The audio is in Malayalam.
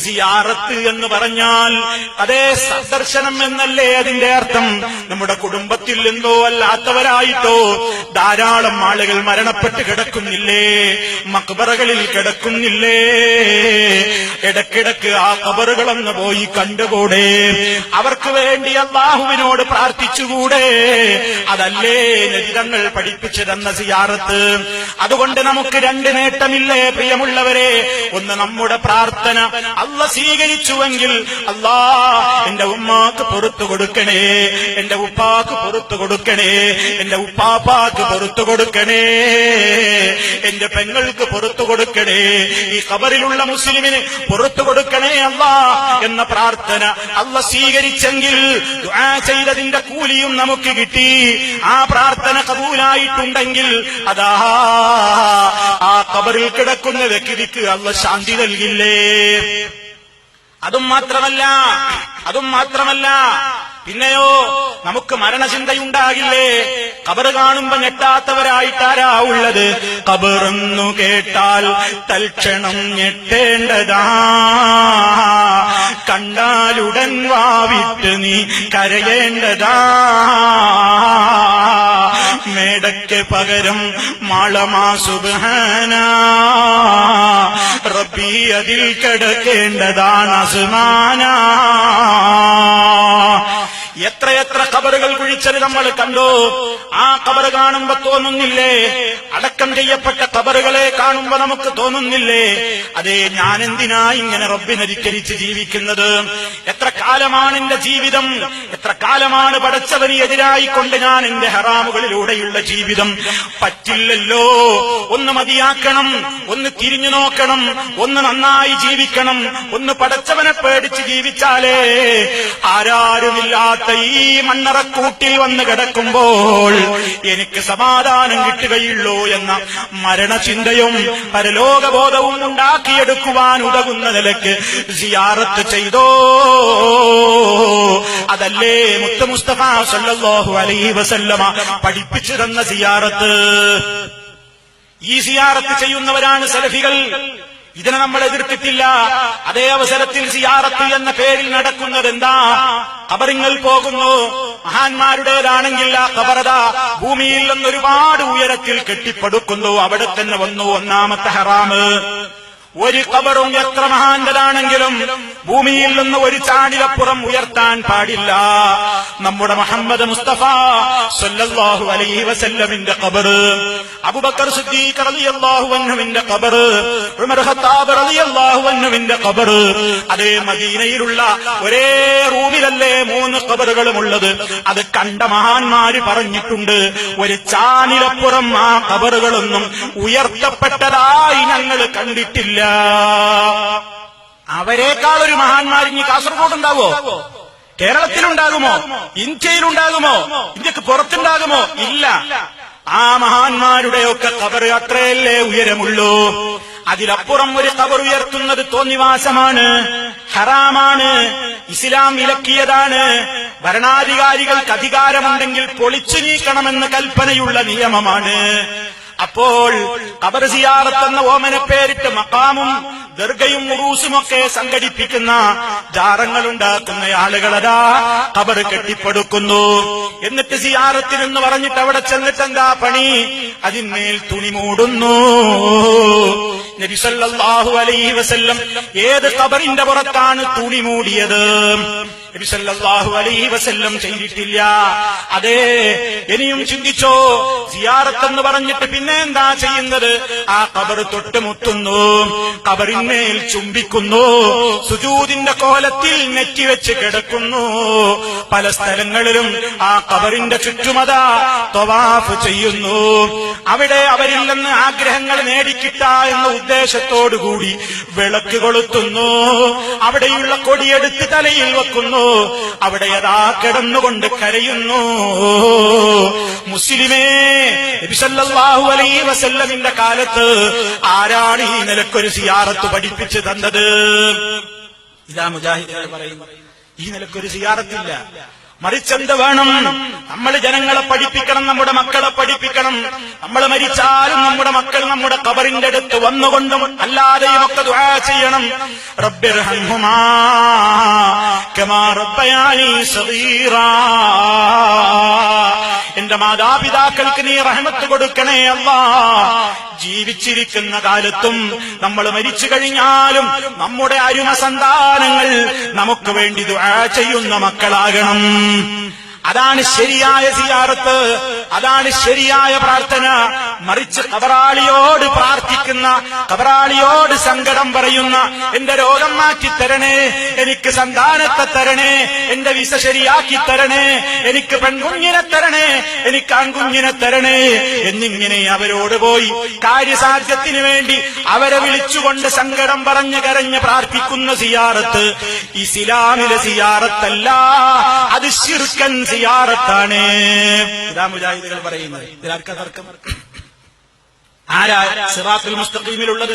സിയാറത്ത് എന്ന് പറഞ്ഞാൽ അതേ സന്ദർശനം എന്നല്ലേ അതിന്റെ അർത്ഥം. നമ്മുടെ കുടുംബത്തിൽ നിന്നോ അല്ലാത്തവരായിട്ടോ ധാരാളം ആളുകൾ മരണപ്പെട്ട് കിടക്കുന്നില്ലേ, മക്ബറകളിൽ കിടക്കുന്നില്ലേ. ഇടക്കിടക്ക് ആ ഖബറുകളൊന്ന് പോയി കണ്ടുകൂടെ? അവർക്ക് വേണ്ടി അല്ലാഹുവിനോട് പ്രാർത്ഥിച്ചുകൂടെ? അതല്ലേ നബിതങ്ങൾ പഠിപ്പിച്ചു തന്ന സിയാറത്ത്. അതുകൊണ്ട് നമുക്ക് രണ്ട് നേട്ടമില്ലേ പ്രിയമുള്ളവരെ? ഒന്ന്, നമ്മുടെ പ്രാർത്ഥന അല്ലാഹ് സ്വീകരിച്ചുവെങ്കിൽ അല്ലാ എന്റെ ഉമ്മാക്ക് പുറത്തു കൊടുക്കണേ, എന്റെ ഉപ്പാക്ക് പുറത്തു കൊടുക്കണേ, എന്റെ ഉപ്പാപ്പാക്ക് പുറത്തു കൊടുക്കണേ, എന്റെ പെങ്ങൾക്ക് പുറത്തു കൊടുക്കണേ, ഈ ഖബറിലുള്ള മുസ്ലിമിന് പുറത്തു കൊടുക്കണേ അല്ലാ എന്ന പ്രാർത്ഥന അല്ലാഹ് സ്വീകരിച്ചെങ്കിൽ ദുആ ചെയ്തതിന്റെ കൂലിയും നമുക്ക് കിട്ടി. ആ പ്രാർത്ഥന കബൂലായിട്ടുണ്ടെങ്കിൽ അതാ ആ ഖബറിൽ കിടക്കുന്ന വ്യക്തിക്ക് അല്ലാഹ് ശാന്തി നൽകില്ലേ? അതും മാത്രമല്ല പിന്നെയോ നമുക്ക് മരണചിന്തയുണ്ടാകില്ലേ? ഖബർ കാണുമ്പോ ഞെട്ടാത്തവരായിട്ടാരാ ഉള്ളത്? ഖബറെന്നു കേട്ടാൽ തൽക്ഷണം ഞെട്ടേണ്ടതാ, കണ്ടാലുടൻ വാവിട്ട് നീ കരയേണ്ടതാ. മേടയ്ക്ക് പകരം മാളമാ സുബ്ഹാനാ, റബ്ബി അതിൽ കിടക്കേണ്ടതാണ് അസ്മാനാ. എത്രയെത്ര ഖബറുകൾ കുഴിച്ചത് നമ്മൾ കണ്ടു. ആ ഖബർ കാണുമ്പോ തോന്നുന്നില്ലേ? അടക്കം ചെയ്യപ്പെട്ട ഖബറുകളെ കാണുമ്പോ നമുക്ക് തോന്നുന്നില്ലേ? അതേ, ഞാൻ എന്തിനാ ഇങ്ങനെ റബ്ബിനെ ധിക്കരിച്ച് ജീവിക്കുന്നത്? എത്ര കാലമാണ് എന്റെ ജീവിതം? എത്ര കാലമാണ് പടച്ചവന് എതിരായിക്കൊണ്ട് ഞാൻ എന്റെ ഹറാമുകളിലൂടെയുള്ള ജീവിതം? പറ്റില്ലല്ലോ. ഒന്ന് മതിയാക്കണം, ഒന്ന് തിരിഞ്ഞു നോക്കണം, ഒന്ന് നന്നായി ജീവിക്കണം, ഒന്ന് പടച്ചവനെ പേടിച്ച് ജീവിച്ചാലേ ആരാരുമില്ലാത്ത ഈ മണ്ണറക്കൂട്ടിൽ വന്ന് കിടക്കുമ്പോൾ എനിക്ക് സമാധാനം കിട്ടുകയുള്ളൂ എന്ന മരണചിന്തയും പരലോകബോധവും ഉണ്ടാക്കിയെടുക്കുവാൻ ഉതകുന്ന നിലയ്ക്ക് സിയാറത്ത് ചെയ്തോ. അതല്ലേ മുത്ത് മുസ്തഫ സല്ലല്ലാഹു അലൈഹി വസല്ലമ പഠിപ്പിച്ചു തന്ന സിയാറത്ത്. ഈ സിയാറത്ത് ചെയ്യുന്നവരാണ് സലഫികൾ. ഇതിനെ നമ്മൾ എതിർത്തിട്ടില്ല. അതേ അവസരത്തിൽ സിയാറത്ത് എന്ന പേരിൽ നടക്കുന്നത് എന്താ? ഖബറിങ്ങൾ പോകുന്നു. മഹാന്മാരുടേതാണെങ്കിൽ ആ ഖബറത ഭൂമിയിൽ നിന്ന് ഒരുപാട് ഉയരത്തിൽ കെട്ടിപ്പടുക്കുന്നു. അവിടെ തന്നെ വന്നു ഒന്നാമത്തെ ഹറാമ്. ഒരു ഖബറും എത്ര മഹാന്റതാണെങ്കിലും ഭൂമിയിൽ നിന്ന് ഒരു ചാടിലപ്പുറം ഉയർത്താൻ പാടില്ല. നമ്മുടെ മുഹമ്മദ് മുസ്തഫ സല്ലല്ലാഹു അലൈഹി വസല്ലമിന്റെ ഖബർ, അബൂബക്കർ സിദ്ദീഖ് റളിയല്ലാഹു അൻഹുവിന്റെ ഖബർ, ഉമർ ഖത്താബ് റളിയല്ലാഹു അൻഹുവിന്റെ ഖബർ, അതേ മദീനയിലുള്ള ഒരേ റൂമിലല്ലേ 3 ഖബറുകളും ഉള്ളത്. അത് കണ്ട മഹാന്മാര് പറഞ്ഞിട്ടുണ്ട്, ഒരു ചാനിലപ്പുറം ആ ഖബറുകളൊന്നും ഉയർത്തപ്പെട്ടതായി ഞങ്ങൾ കണ്ടിട്ടില്ല. അവരെക്കാൾ ഒരു മഹാന്മാർ ഇനി കാസർഗോഡ് ഉണ്ടാവോ? കേരളത്തിലുണ്ടാകുമോ? ഇന്ത്യയിലുണ്ടാകുമോ? ഇന്ത്യക്ക് പുറത്തുണ്ടാകുമോ? ഇല്ല. ആ മഹാന്മാരുടെയൊക്കെ ഖബർ അത്രയല്ലേ ഉയരമുള്ളൂ. അതിലപ്പുറം ഒരു ഖബർ ഉയർത്തുന്നത് തോന്നിവാസമാണ്, ഹറാമാണ്, ഇസ്ലാം വിലക്കിയതാണ്. ഭരണാധികാരികൾക്ക് അധികാരമുണ്ടെങ്കിൽ പൊളിച്ചു നീക്കണമെന്ന് കൽപ്പനയുള്ള നിയമമാണ്. അപ്പോൾ ഖബർ സിയാറത്ത് എന്ന ഓമന പേരിട്ട് മഖാമും ദർഗയും ഉറൂസുമൊക്കെ സംഘടിപ്പിക്കുന്ന ജാറങ്ങളുണ്ടാക്കുന്ന ആളുകളതാ ഖബർ കെട്ടിപ്പടുക്കുന്നു. എന്നിട്ട് സിയാറത്തിനെന്ന് പറഞ്ഞിട്ട് അവിടെ ചെന്നിട്ടെന്താ പണി? അതിന്മേൽ തുണി മൂടുന്നു. നബി സല്ലല്ലാഹു അലൈഹി വസല്ലം ഏത് ഖബറിന്റെ പുറത്താണ് തുണി മൂടിയത്? നബി സല്ലല്ലാഹു അലൈഹി വസല്ലം ചെയ്തിട്ടില്ല. അതേ, ഇനിയും ചിന്തിച്ചോ. സിയാറത്ത് എന്ന് പറഞ്ഞിട്ട് പിന്നെ എന്താ ചെയ്യുന്നത്? ആ ഖബർ തൊട്ടുമുട്ടുന്നു, ഖബറിന്മേൽ ചുംബിക്കുന്നു, സുജൂദിന്റെ കോലത്തിൽ നെറ്റിവെച്ച് കിടക്കുന്നു. പല സ്ഥലങ്ങളിലും ആ ഖബറിന്റെ ചുറ്റുമതാ തവാഫ് ചെയ്യുന്നു. അവിടെ അവരിൽ നിന്ന് ആഗ്രഹങ്ങൾ നേടിക്കിട്ട എന്ന ഉദ്ദേശത്തോടുകൂടി വിളക്ക് കൊളുത്തുന്നു. അവിടെയുള്ള കൊടിയെടുത്ത് തലയിൽ വെക്കുന്നു. അവിടെ യഥാ കിടന്നുകൊണ്ട് കരയുന്നു. മുസ്ലിമേ, നബി സല്ലല്ലാഹു അലൈഹി വസല്ലമിന്റെ കാലത്ത് ആരാണ് ഈ നിലക്കൊരു സിയാറത്ത് പഠിപ്പിച്ചു തന്നത്? ഇതാ മുജാഹിദുകൾ പറയുന്നു, ഈ നിലക്കൊരു സിയാറത്തില്ല. മറിച്ചെന്ത് വേണം? നമ്മൾ ജനങ്ങളെ പഠിപ്പിക്കണം, നമ്മുടെ മക്കളെ പഠിപ്പിക്കണം. നമ്മൾ മരിച്ചാലും നമ്മുടെ മക്കൾ നമ്മുടെ ഖബറിന്റെ അടുത്ത് വന്നുകൊണ്ടും അല്ലാതെയും ഒക്കെ ദുആ ചെയ്യണം. റബ്ബിർഹംഹുമാ കമാ റബ്ബയാനി സഗീറാ. എന്റെ മാതാപിതാക്കൾക്ക് നീ റഹ്മത്ത് കൊടുക്കണേ അല്ലാഹ്. ജീവിച്ചിരിക്കുന്ന കാലത്തും നമ്മൾ മരിച്ചു കഴിഞ്ഞാലും നമ്മുടെ അരുമ സന്താനങ്ങൾ നമുക്ക് വേണ്ടി ദുആ ചെയ്യുന്ന മക്കളാകണം. അതാണ് ശരിയായ സിയാറത്ത്, അതാണ് ശരിയായ പ്രാർത്ഥന. മറിച്ച് ഖബറാളിയോട് പ്രാർത്ഥിക്കുന്ന, ഖബറാളിയോട് സങ്കടം പറയുന്ന, എന്റെ രോഗം മാറ്റി തരണേ, എനിക്ക് സന്താനത്തെ തരണേ, എന്റെ വിസ ശരിയാക്കി തരണേ, എനിക്ക് പെൺകുഞ്ഞിനെ തരണേ, എനിക്ക് ആൺകുഞ്ഞിനെ തരണേ എന്നിങ്ങനെ അവരോട് പോയി കാര്യസാധ്യത്തിന് വേണ്ടി അവരെ വിളിച്ചുകൊണ്ട് സങ്കടം പറഞ്ഞ് കരഞ്ഞ് പ്രാർത്ഥിക്കുന്ന സിയാറത്ത് ഇസ്ലാമിലെ സിയാറത്തല്ല, അത് ശിർക്കൻ സിയാറത്താണ്. ഇതാ മുജാഹിദുകൾ പറയുന്നത്. ഇതിലാർക്കാ തർക്കം? ആരാ സിറാത്തുൽ മുസ്തഖീമിലുള്ളത്?